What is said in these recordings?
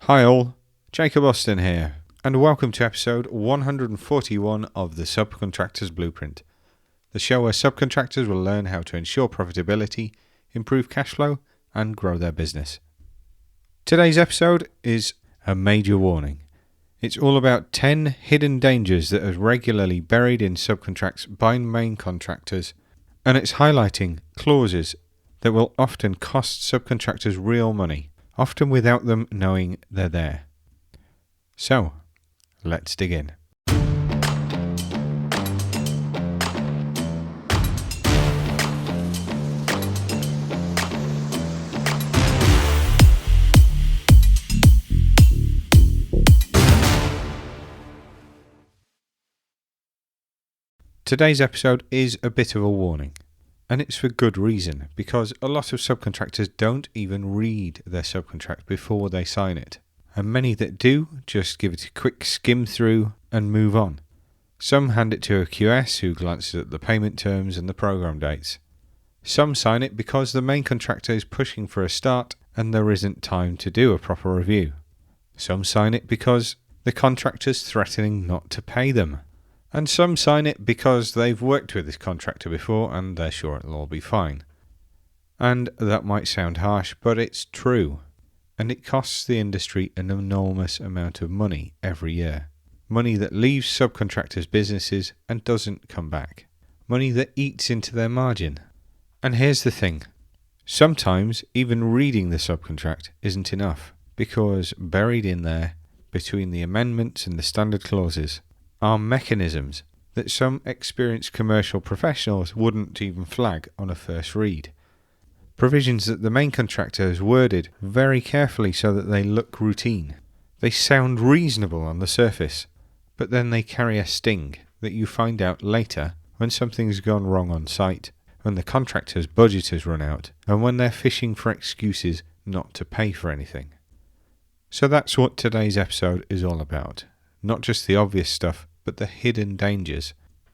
Hi all, Jacob Austin here, and welcome to episode 141 of the Subcontractors Blueprint, the show where subcontractors will learn how to ensure profitability, improve cash flow, and grow their business. Today's episode is a major warning. It's all about 10 hidden dangers that are regularly buried in subcontracts by main contractors, and it's highlighting clauses that will often cost subcontractors real money, often without them knowing they're there. So, let's dig in. Today's episode is a bit of a warning. And it's for good reason, because a lot of subcontractors don't even read their subcontract before they sign it. And many that do just give it a quick skim through and move on. Some hand it to a QS who glances at the payment terms and the program dates. Some sign it because the main contractor is pushing for a start and there isn't time to do a proper review. Some sign it because the contractor's threatening not to pay them. And some sign it because they've worked with this contractor before and they're sure it'll all be fine. And that might sound harsh, but it's true. And it costs the industry an enormous amount of money every year. Money that leaves subcontractors' businesses and doesn't come back. Money that eats into their margin. And here's the thing. Sometimes even reading the subcontract isn't enough, because buried in there, between the amendments and the standard clauses, are mechanisms that some experienced commercial professionals wouldn't even flag on a first read. Provisions that the main contractor has worded very carefully so that they look routine. They sound reasonable on the surface, but then they carry a sting that you find out later when something's gone wrong on site, when the contractor's budget has run out, and when they're fishing for excuses not to pay for anything. So that's what today's episode is all about. Not just the obvious stuff, but the hidden dangers,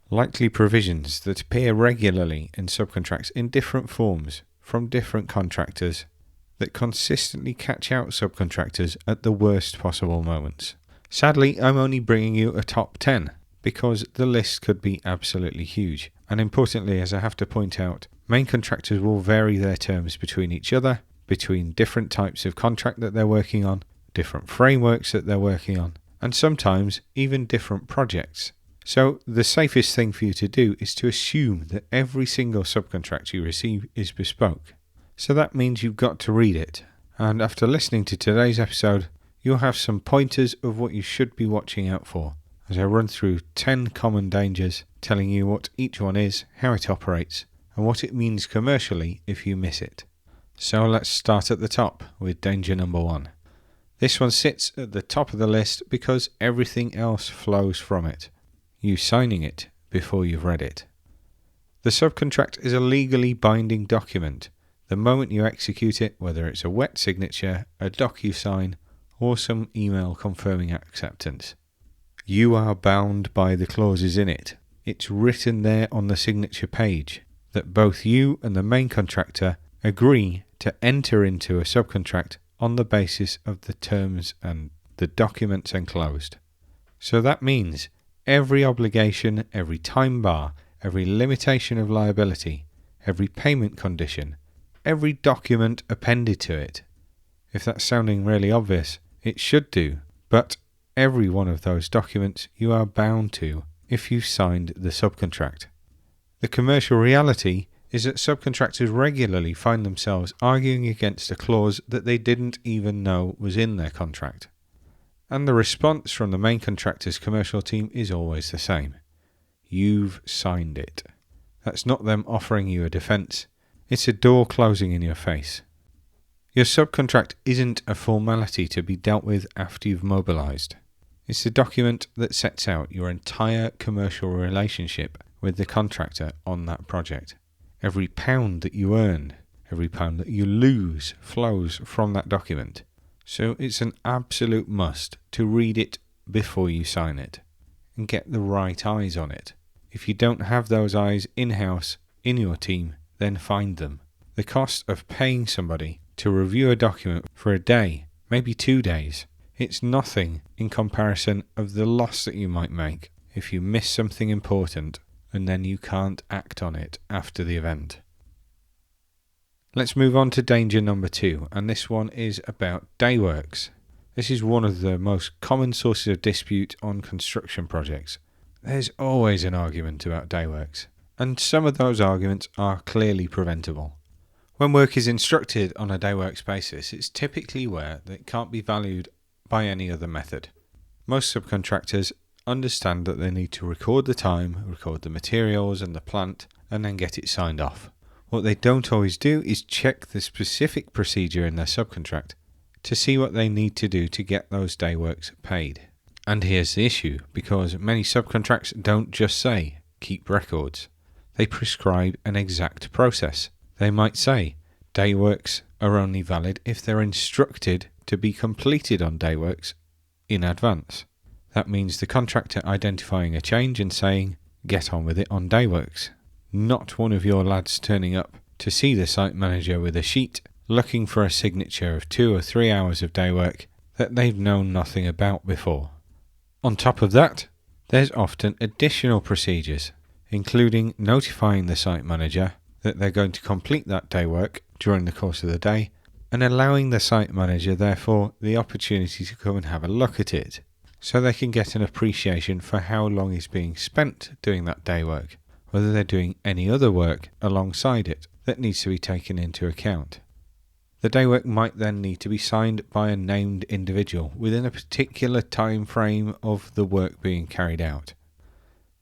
likely provisions that appear regularly in subcontracts in different forms from different contractors that consistently catch out subcontractors at the worst possible moments. Sadly, I'm only bringing you a top 10 because the list could be absolutely huge. And importantly, as I have to point out, main contractors will vary their terms between each other, between different types of contract that they're working on, different frameworks that they're working on, and sometimes even different projects. So the safest thing for you to do is to assume that every single subcontract you receive is bespoke. So that means you've got to read it. And after listening to today's episode, you'll have some pointers of what you should be watching out for, as I run through 10 common dangers, telling you what each one is, how it operates, and what it means commercially if you miss it. So let's start at the top with danger number 1. This one sits at the top of the list because everything else flows from it. You signing it before you've read it. The subcontract is a legally binding document. The moment you execute it, whether it's a wet signature, a DocuSign, or some email confirming acceptance, you are bound by the clauses in it. It's written there on the signature page that both you and the main contractor agree to enter into a subcontract on the basis of the terms and the documents enclosed. So that means every obligation, every time bar, every limitation of liability, every payment condition, every document appended to it. If that's sounding really obvious, it should do, but every one of those documents you are bound to if you've signed the subcontract. The commercial reality is that subcontractors regularly find themselves arguing against a clause that they didn't even know was in their contract. And the response from the main contractor's commercial team is always the same. You've signed it. That's not them offering you a defence. It's a door closing in your face. Your subcontract isn't a formality to be dealt with after you've mobilised. It's the document that sets out your entire commercial relationship with the contractor on that project. Every pound that you earn, every pound that you lose flows from that document. So it's an absolute must to read it before you sign it and get the right eyes on it. If you don't have those eyes in-house, in your team, then find them. The cost of paying somebody to review a document for a day, maybe 2 days, It's nothing in comparison of the loss that you might make if you miss something important and then you can't act on it after the event. Let's move on to danger number 2, and this one is about day works. This is one of the most common sources of dispute on construction projects. There's always an argument about day works, and some of those arguments are clearly preventable. When work is instructed on a day works basis, it's typically where it can't be valued by any other method. Most subcontractors understand that they need to record the time, record the materials and the plant, and then get it signed off. What they don't always do is check the specific procedure in their subcontract to see what they need to do to get those day works paid. And here's the issue, because many subcontracts don't just say, keep records. They prescribe an exact process. They might say, day works are only valid if they're instructed to be completed on day works in advance. That means the contractor identifying a change and saying, get on with it on day works. Not one of your lads turning up to see the site manager with a sheet looking for a signature of 2 or 3 hours of day work that they've known nothing about before. On top of that, there's often additional procedures, including notifying the site manager that they're going to complete that day work during the course of the day, and allowing the site manager, therefore, the opportunity to come and have a look at it, so they can get an appreciation for how long is being spent doing that day work, whether they're doing any other work alongside it that needs to be taken into account. The day work might then need to be signed by a named individual within a particular time frame of the work being carried out.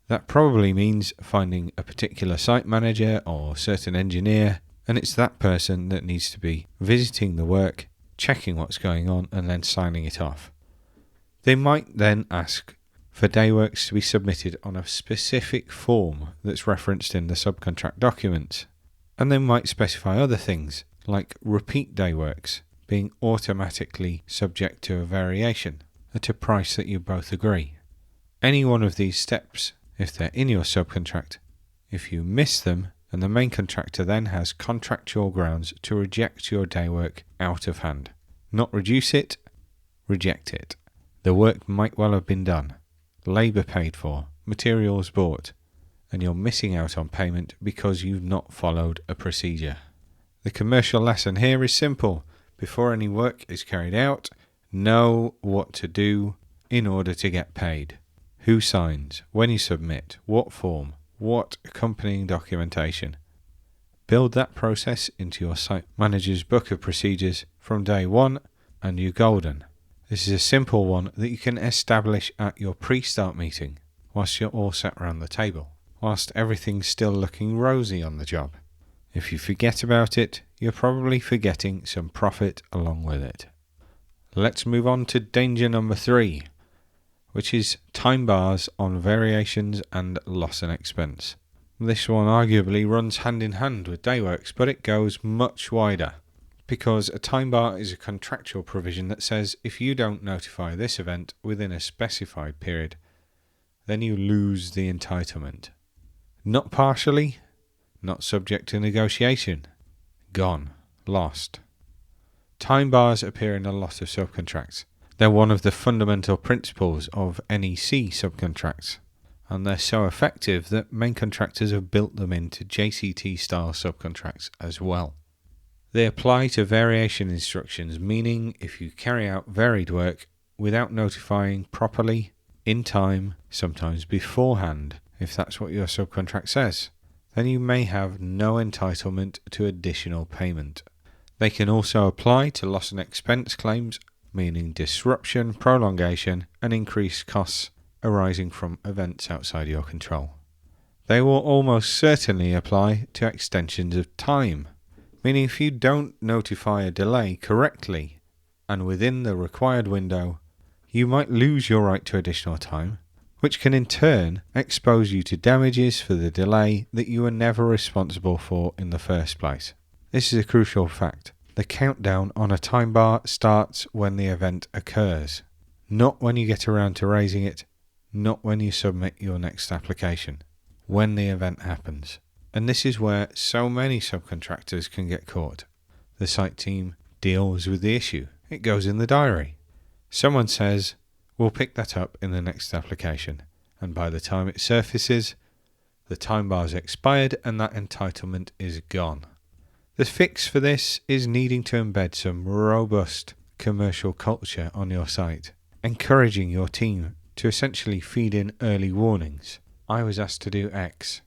That probably means finding a particular site manager or certain engineer, and it's that person that needs to be visiting the work, checking what's going on, and then signing it off. They might then ask for day works to be submitted on a specific form that's referenced in the subcontract documents, and they might specify other things, like repeat day works being automatically subject to a variation at a price that you both agree. Any one of these steps, if they're in your subcontract, if you miss them, and the main contractor then has contractual grounds to reject your day work out of hand. Not reduce it, reject it. The work might well have been done, labour paid for, materials bought, and you're missing out on payment because you've not followed a procedure. The commercial lesson here is simple. Before any work is carried out, know what to do in order to get paid. Who signs, when you submit, what form, what accompanying documentation. Build that process into your site manager's book of procedures from day one, and you're golden. This is a simple one that you can establish at your pre-start meeting, whilst you're all sat around the table, whilst everything's still looking rosy on the job. If you forget about it, you're probably forgetting some profit along with it. Let's move on to danger number 3, which is time bars on variations and loss and expense. This one arguably runs hand in hand with day works, but it goes much wider, because a time bar is a contractual provision that says if you don't notify this event within a specified period, then you lose the entitlement. Not partially, not subject to negotiation. Gone. Lost. Time bars appear in a lot of subcontracts. They're one of the fundamental principles of NEC subcontracts, and they're so effective that main contractors have built them into JCT-style subcontracts as well. They apply to variation instructions, meaning if you carry out varied work without notifying properly, in time, sometimes beforehand, if that's what your subcontract says, then you may have no entitlement to additional payment. They can also apply to loss and expense claims, meaning disruption, prolongation, and increased costs arising from events outside your control. They will almost certainly apply to extensions of time, meaning if you don't notify a delay correctly and within the required window, you might lose your right to additional time, which can in turn expose you to damages for the delay that you were never responsible for in the first place. This is a crucial fact. The countdown on a time bar starts when the event occurs, not when you get around to raising it, not when you submit your next application, when the event happens. And this is where so many subcontractors can get caught. The site team deals with the issue. It goes in the diary. Someone says, we'll pick that up in the next application, and by the time it surfaces, the time bar's expired and that entitlement is gone. The fix for this is needing to embed some robust commercial culture on your site, encouraging your team to essentially feed in early warnings. I was asked to do X.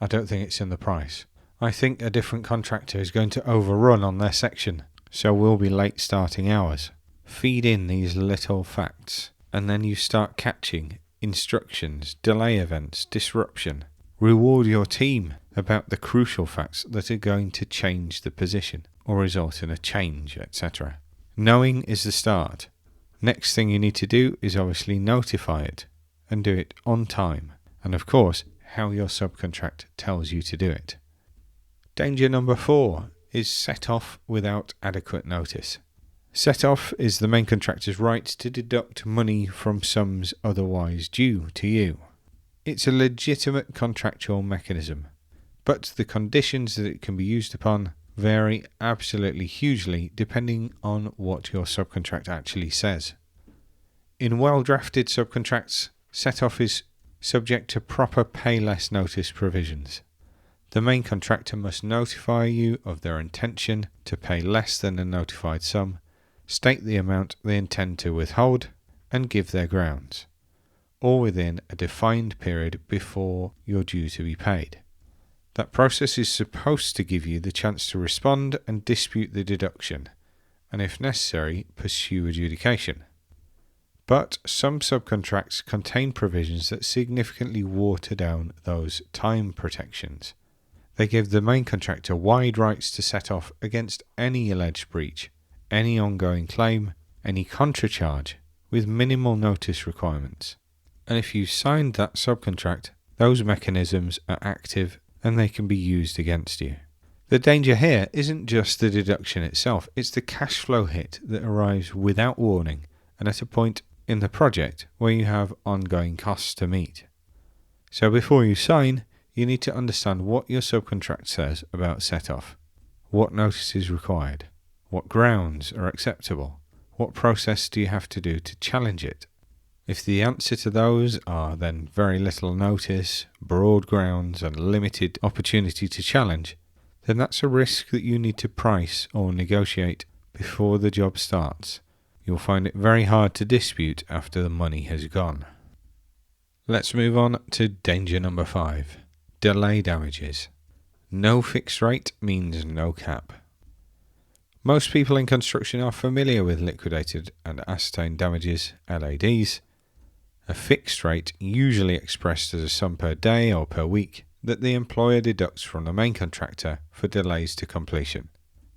I don't think it's in the price. I think a different contractor is going to overrun on their section, so we'll be late starting hours. Feed in these little facts, and then you start catching instructions, delay events, disruption. Reward your team about the crucial facts that are going to change the position or result in a change, etc. Knowing is the start. Next thing you need to do is obviously notify it and do it on time, and of course how your subcontract tells you to do it. Danger number 4 is set off without adequate notice. Set off is the main contractor's right to deduct money from sums otherwise due to you. It's a legitimate contractual mechanism, but the conditions that it can be used upon vary absolutely hugely depending on what your subcontract actually says. In well-drafted subcontracts, set-off is subject to proper pay less notice provisions. The main contractor must notify you of their intention to pay less than a notified sum, state the amount they intend to withhold, and give their grounds, all within a defined period before you're due to be paid. That process is supposed to give you the chance to respond and dispute the deduction, and if necessary, pursue adjudication. But some subcontracts contain provisions that significantly water down those time protections. They give the main contractor wide rights to set off against any alleged breach, any ongoing claim, any contracharge, with minimal notice requirements. And if you signed that subcontract, those mechanisms are active and they can be used against you. The danger here isn't just the deduction itself, it's the cash flow hit that arrives without warning and at a point in the project where you have ongoing costs to meet. So before you sign, you need to understand what your subcontract says about set-off, what notice is required, what grounds are acceptable, what process do you have to do to challenge it. If the answer to those are then very little notice, broad grounds and limited opportunity to challenge, then that's a risk that you need to price or negotiate before the job starts. You'll find it very hard to dispute after the money has gone. Let's move on to danger number 5. Delay damages. No fixed rate means no cap. Most people in construction are familiar with liquidated and ascertained damages, LADs, a fixed rate usually expressed as a sum per day or per week that the employer deducts from the main contractor for delays to completion.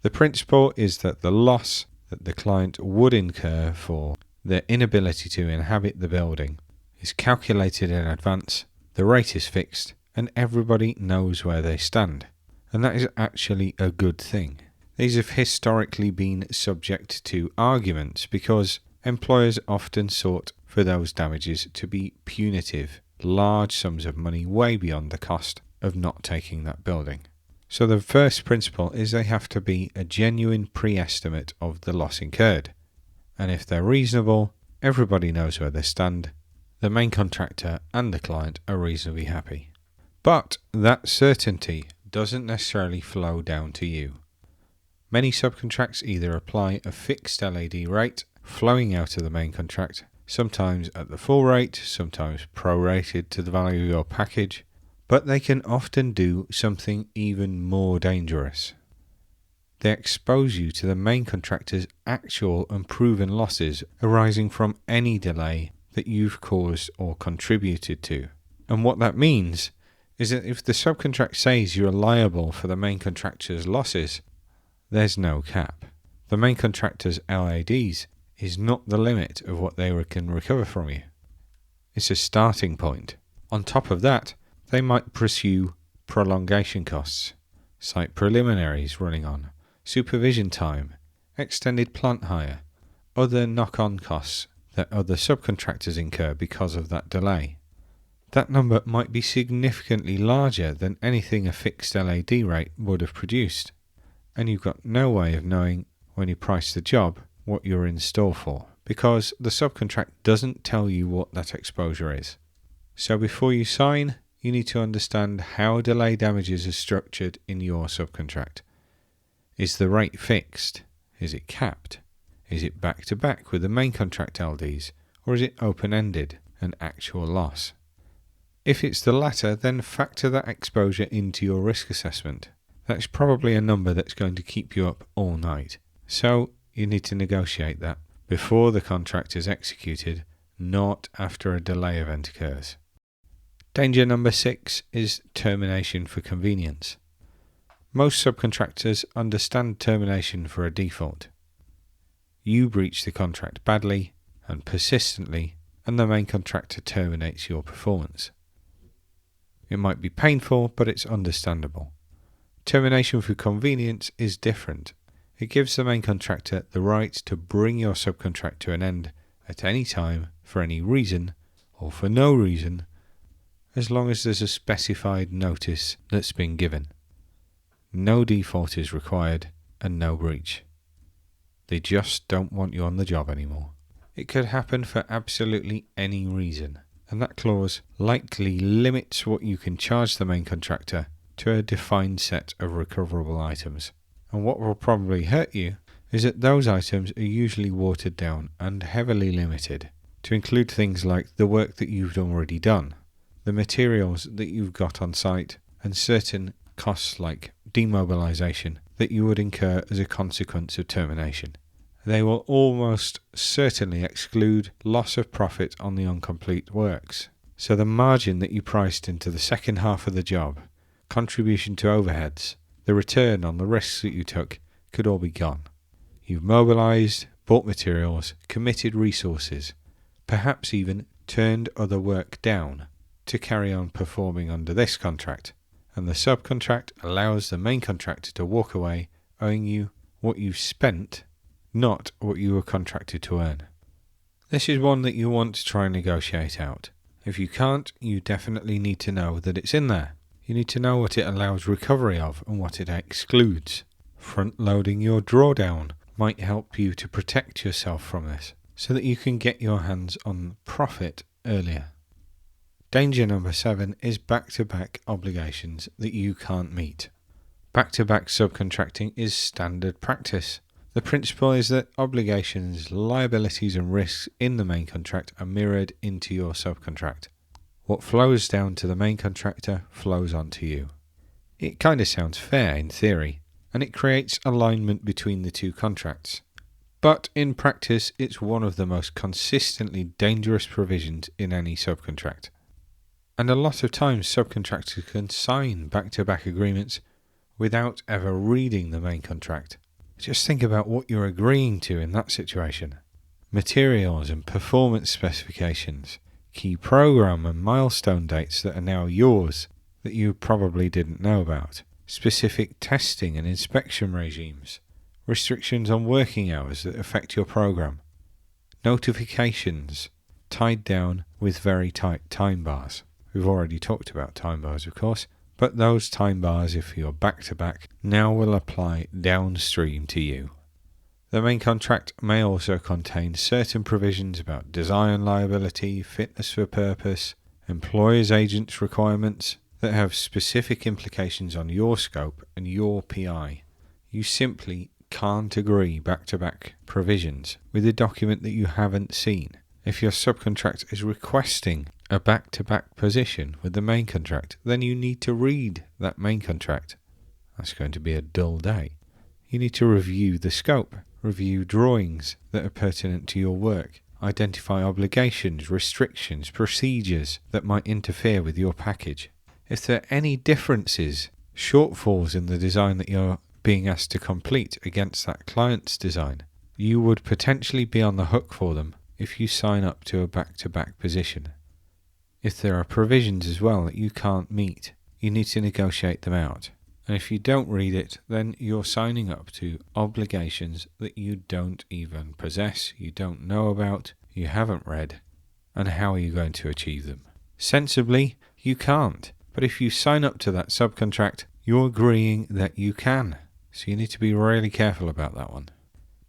The principle is that the loss that the client would incur for their inability to inhabit the building is calculated in advance, the rate is fixed, and everybody knows where they stand. And that is actually a good thing. These have historically been subject to arguments because employers often sought for those damages to be punitive, large sums of money way beyond the cost of not taking that building. So the first principle is they have to be a genuine pre-estimate of the loss incurred. And if they're reasonable, everybody knows where they stand, the main contractor and the client are reasonably happy. But that certainty doesn't necessarily flow down to you. Many subcontracts either apply a fixed LAD rate flowing out of the main contract, sometimes at the full rate, sometimes prorated to the value of your package, but they can often do something even more dangerous. They expose you to the main contractor's actual and proven losses arising from any delay that you've caused or contributed to. And what that means is that if the subcontract says you're liable for the main contractor's losses, there's no cap. The main contractor's LADs is not the limit of what they can recover from you. It's a starting point. On top of that, they might pursue prolongation costs, site preliminaries running on, supervision time, extended plant hire, other knock-on costs that other subcontractors incur because of that delay. That number might be significantly larger than anything a fixed LAD rate would have produced, and you've got no way of knowing when you price the job what you're in store for, because the subcontract doesn't tell you what that exposure is. So before you sign, you need to understand how delay damages are structured in your subcontract. Is the rate fixed? Is it capped? Is it back-to-back with the main contract LDs? Or is it open-ended, an actual loss? If it's the latter, then factor that exposure into your risk assessment. That's probably a number that's going to keep you up all night. So you need to negotiate that before the contract is executed, not after a delay event occurs. Danger number 6 is termination for convenience. Most subcontractors understand termination for a default. You breach the contract badly and persistently, and the main contractor terminates your performance. It might be painful, but it's understandable. Termination for convenience is different. It gives the main contractor the right to bring your subcontract to an end at any time, for any reason, or for no reason, as long as there's a specified notice that's been given. No default is required and no breach. They just don't want you on the job anymore. It could happen for absolutely any reason, and that clause likely limits what you can charge the main contractor to a defined set of recoverable items. And what will probably hurt you is that those items are usually watered down and heavily limited to include things like the work that you've already done, the materials that you've got on site, and certain costs like demobilization that you would incur as a consequence of termination. They will almost certainly exclude loss of profit on the incomplete works. So the margin that you priced into the second half of the job, contribution to overheads, the return on the risks that you took could all be gone. You've mobilized, bought materials, committed resources, perhaps even turned other work down to carry on performing under this contract, and the subcontract allows the main contractor to walk away owing you what you've spent, not what you were contracted to earn. This is one that you want to try and negotiate out. If you can't, you definitely need to know that it's in there. You need to know what it allows recovery of and what it excludes. Front-loading your drawdown might help you to protect yourself from this, so that you can get your hands on profit earlier. Danger number 7 is back-to-back obligations that you can't meet. Back-to-back subcontracting is standard practice. The principle is that obligations, liabilities and risks in the main contract are mirrored into your subcontract. What flows down to the main contractor flows onto you. It kind of sounds fair in theory, and it creates alignment between the two contracts. But in practice, it's one of the most consistently dangerous provisions in any subcontract. And a lot of times subcontractors can sign back-to-back agreements without ever reading the main contract. Just think about what you're agreeing to in that situation. Materials and performance specifications, key program and milestone dates that are now yours that you probably didn't know about, specific testing and inspection regimes, restrictions on working hours that affect your program, notifications tied down with very tight time bars. We've already talked about time bars, of course, but those time bars, if you're back-to-back, now will apply downstream to you. The main contract may also contain certain provisions about design liability, fitness for purpose, employer's agents requirements that have specific implications on your scope and your PI. You simply can't agree back-to-back provisions with a document that you haven't seen. If your subcontract is requesting a back-to-back position with the main contract, then you need to read that main contract. That's going to be a dull day. You need to review the scope, review drawings that are pertinent to your work, identify obligations, restrictions, procedures that might interfere with your package. If there are any differences, shortfalls in the design that you're being asked to complete against that client's design, you would potentially be on the hook for them if you sign up to a back-to-back position. If there are provisions as well that you can't meet, you need to negotiate them out. And if you don't read it, then you're signing up to obligations that you don't even possess, you don't know about, you haven't read, and how are you going to achieve them? Sensibly, you can't. But if you sign up to that subcontract, you're agreeing that you can. So you need to be really careful about that one.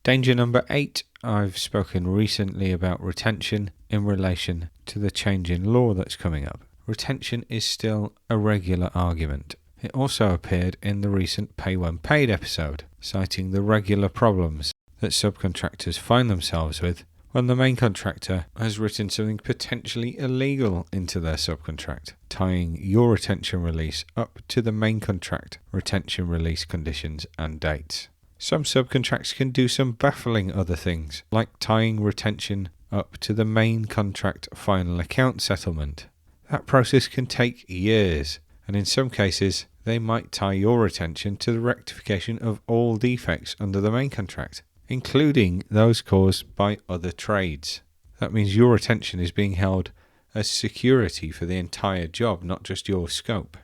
Danger number 8. I've spoken recently about retention in relation to the change in law that's coming up. Retention is still a regular argument. It also appeared in the recent Pay When Paid episode, citing the regular problems that subcontractors find themselves with when the main contractor has written something potentially illegal into their subcontract, tying your retention release up to the main contract retention release conditions and dates. Some subcontracts can do some baffling other things, like tying retention up to the main contract final account settlement. That process can take years, and in some cases, they might tie your retention to the rectification of all defects under the main contract, including those caused by other trades. That means your retention is being held as security for the entire job, not just your scope.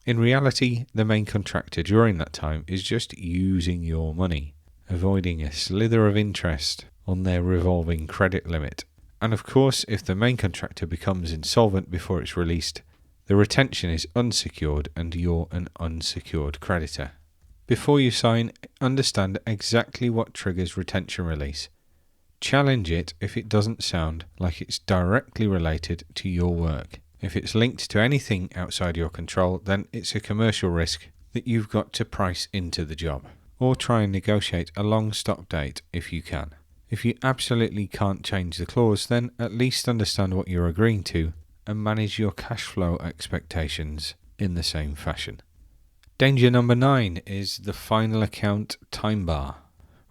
In reality, the main contractor during that time is just using your money, avoiding a slither of interest on their revolving credit limit. And of course, if the main contractor becomes insolvent before it's released, the retention is unsecured and you're an unsecured creditor. Before you sign, understand exactly what triggers retention release. Challenge it if it doesn't sound like it's directly related to your work. If it's linked to anything outside your control, then it's a commercial risk that you've got to price into the job. Or try and negotiate a long stop date if you can. If you absolutely can't change the clause, then at least understand what you're agreeing to and manage your cash flow expectations in the same fashion. Danger number 9 is the final account time bar.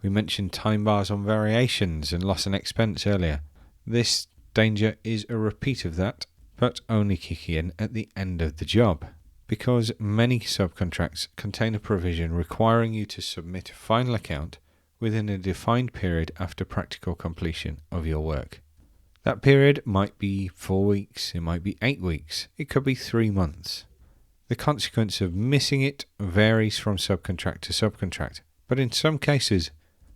We mentioned time bars on variations and loss and expense earlier. This danger is a repeat of that, but only kicking in at the end of the job, because many subcontracts contain a provision requiring you to submit a final account within a defined period after practical completion of your work. That period might be 4 weeks, it might be 8 weeks, it could be 3 months. The consequence of missing it varies from subcontract to subcontract, but in some cases,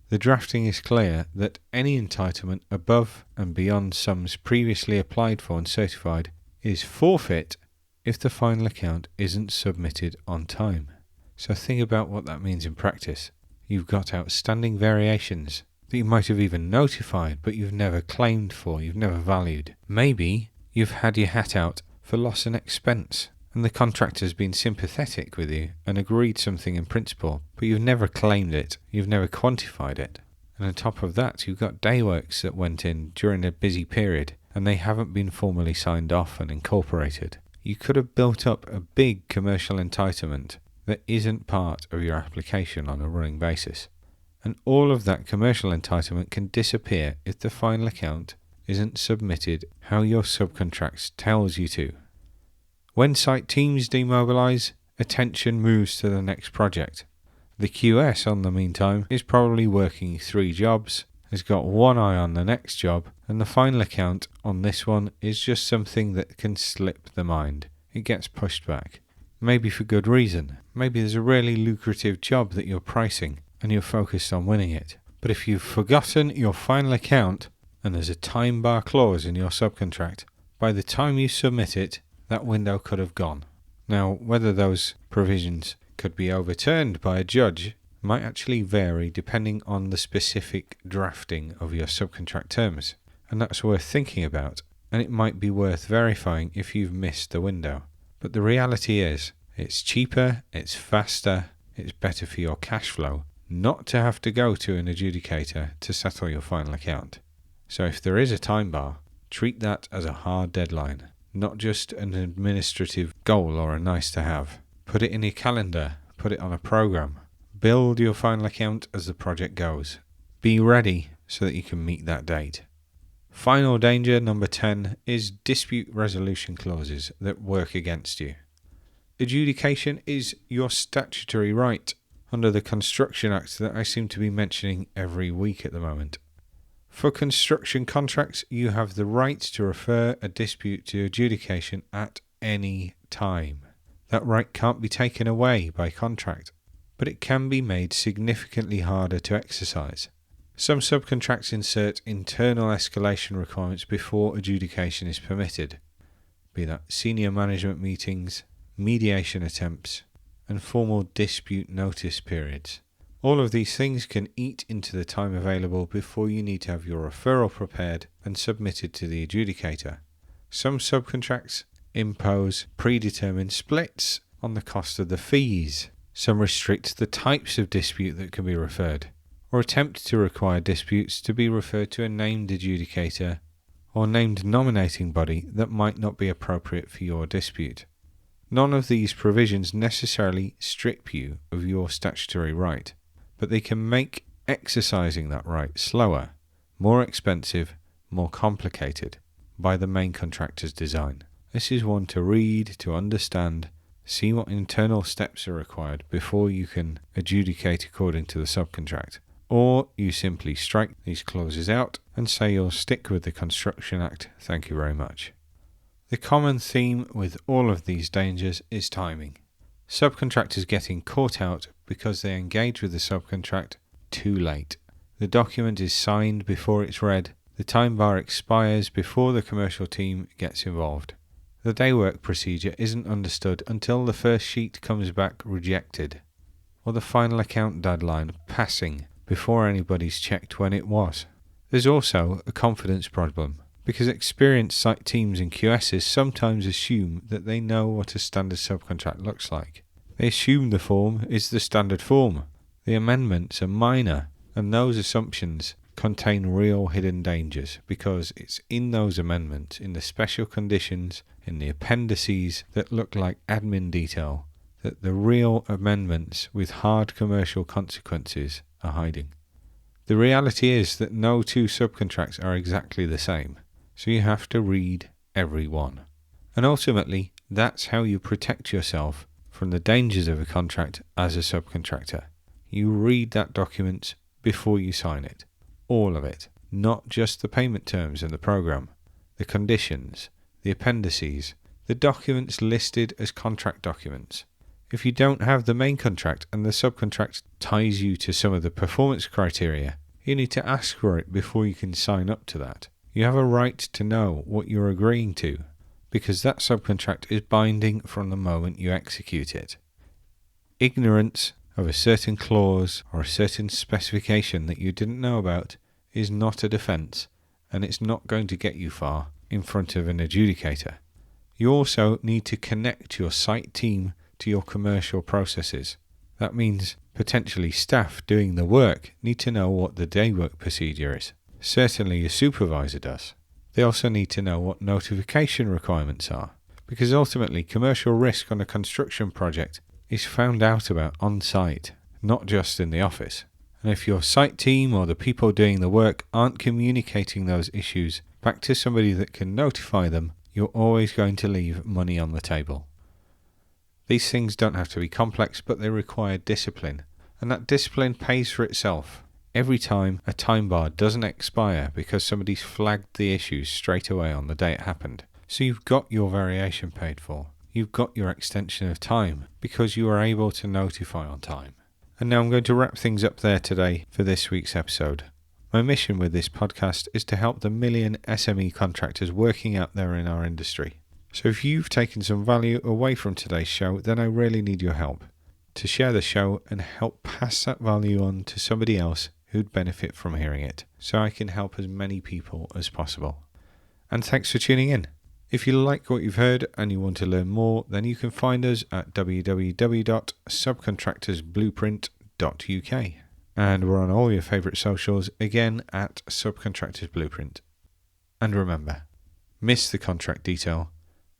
the drafting is clear that any entitlement above and beyond sums previously applied for and certified is forfeit if the final account isn't submitted on time. So think about what that means in practice. You've got outstanding variations that you might have even notified, but you've never claimed for, you've never valued. Maybe you've had your hat out for loss and expense, and the contractor's been sympathetic with you and agreed something in principle, but you've never claimed it, you've never quantified it. And on top of that, you've got day works that went in during a busy period, and they haven't been formally signed off and incorporated. You could have built up a big commercial entitlement that isn't part of your application on a running basis. And all of that commercial entitlement can disappear if the final account isn't submitted how your subcontracts tells you to. When site teams demobilise, attention moves to the next project. The QS, on the meantime, is probably working 3 jobs, has got one eye on the next job, and the final account on this one is just something that can slip the mind. It gets pushed back. Maybe for good reason. Maybe there's a really lucrative job that you're pricing and you're focused on winning it. But if you've forgotten your final account and there's a time bar clause in your subcontract, by the time you submit it, that window could have gone. Now, whether those provisions could be overturned by a judge might actually vary depending on the specific drafting of your subcontract terms, and that's worth thinking about, and it might be worth verifying if you've missed the window. But the reality is, it's cheaper, it's faster, it's better for your cash flow not to have to go to an adjudicator to settle your final account. So if there is a time bar, treat that as a hard deadline, not just an administrative goal or a nice to have. Put it in your calendar, put it on a program. Build your final account as the project goes. Be ready so that you can meet that date. Final danger, number 10, is dispute resolution clauses that work against you. Adjudication is your statutory right under the Construction Act that I seem to be mentioning every week at the moment. For construction contracts, you have the right to refer a dispute to adjudication at any time. That right can't be taken away by contract, but it can be made significantly harder to exercise. Some subcontracts insert internal escalation requirements before adjudication is permitted, be that senior management meetings, mediation attempts, and formal dispute notice periods. All of these things can eat into the time available before you need to have your referral prepared and submitted to the adjudicator. Some subcontracts impose predetermined splits on the cost of the fees. Some restrict the types of dispute that can be referred, or attempt to require disputes to be referred to a named adjudicator or named nominating body that might not be appropriate for your dispute. None of these provisions necessarily strip you of your statutory right, but they can make exercising that right slower, more expensive, more complicated by the main contractor's design. This is one to read, to understand, see what internal steps are required before you can adjudicate according to the subcontract. Or you simply strike these clauses out and say you'll stick with the Construction Act, thank you very much. The common theme with all of these dangers is timing. Subcontractors getting caught out because they engage with the subcontract too late. The document is signed before it's read. The time bar expires before the commercial team gets involved. The day work procedure isn't understood until the first sheet comes back rejected, or the final account deadline passing before anybody's checked when it was. There's also a confidence problem, because experienced site teams and QSs sometimes assume that they know what a standard subcontract looks like. They assume the form is the standard form. The amendments are minor, and those assumptions contain real hidden dangers, because it's in those amendments, in the special conditions, in the appendices that look like admin detail, that the real amendments with hard commercial consequences are hiding. The reality is that no two subcontracts are exactly the same, so you have to read every one. And ultimately, that's how you protect yourself from the dangers of a contract as a subcontractor. You read that document before you sign it. All of it. Not just the payment terms and the program, the conditions, the appendices, the documents listed as contract documents. If you don't have the main contract and the subcontract ties you to some of the performance criteria, you need to ask for it before you can sign up to that. You have a right to know what you're agreeing to, because that subcontract is binding from the moment you execute it. Ignorance of a certain clause or a certain specification that you didn't know about is not a defence, and it's not going to get you far in front of an adjudicator. You also need to connect your site team to your commercial processes. That means potentially staff doing the work need to know what the day work procedure is. Certainly your supervisor does. They also need to know what notification requirements are, because ultimately commercial risk on a construction project is found out about on site, not just in the office. And if your site team or the people doing the work aren't communicating those issues back to somebody that can notify them, you're always going to leave money on the table. These things don't have to be complex, but they require discipline, and that discipline pays for itself. Every time a time bar doesn't expire because somebody's flagged the issues straight away on the day it happened. So you've got your variation paid for. You've got your extension of time because you are able to notify on time. And now I'm going to wrap things up there today for this week's episode. My mission with this podcast is to help the million SME contractors working out there in our industry. So if you've taken some value away from today's show, then I really need your help to share the show and help pass that value on to somebody else who'd benefit from hearing it, so I can help as many people as possible. And thanks for tuning in. If you like what you've heard and you want to learn more, then you can find us at www.subcontractorsblueprint.uk. And we're on all your favourite socials, again at Subcontractors Blueprint. And remember, miss the contract detail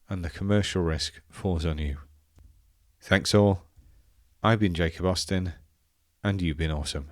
and the commercial risk falls on you. Thanks all. I've been Jacob Austin, and you've been awesome.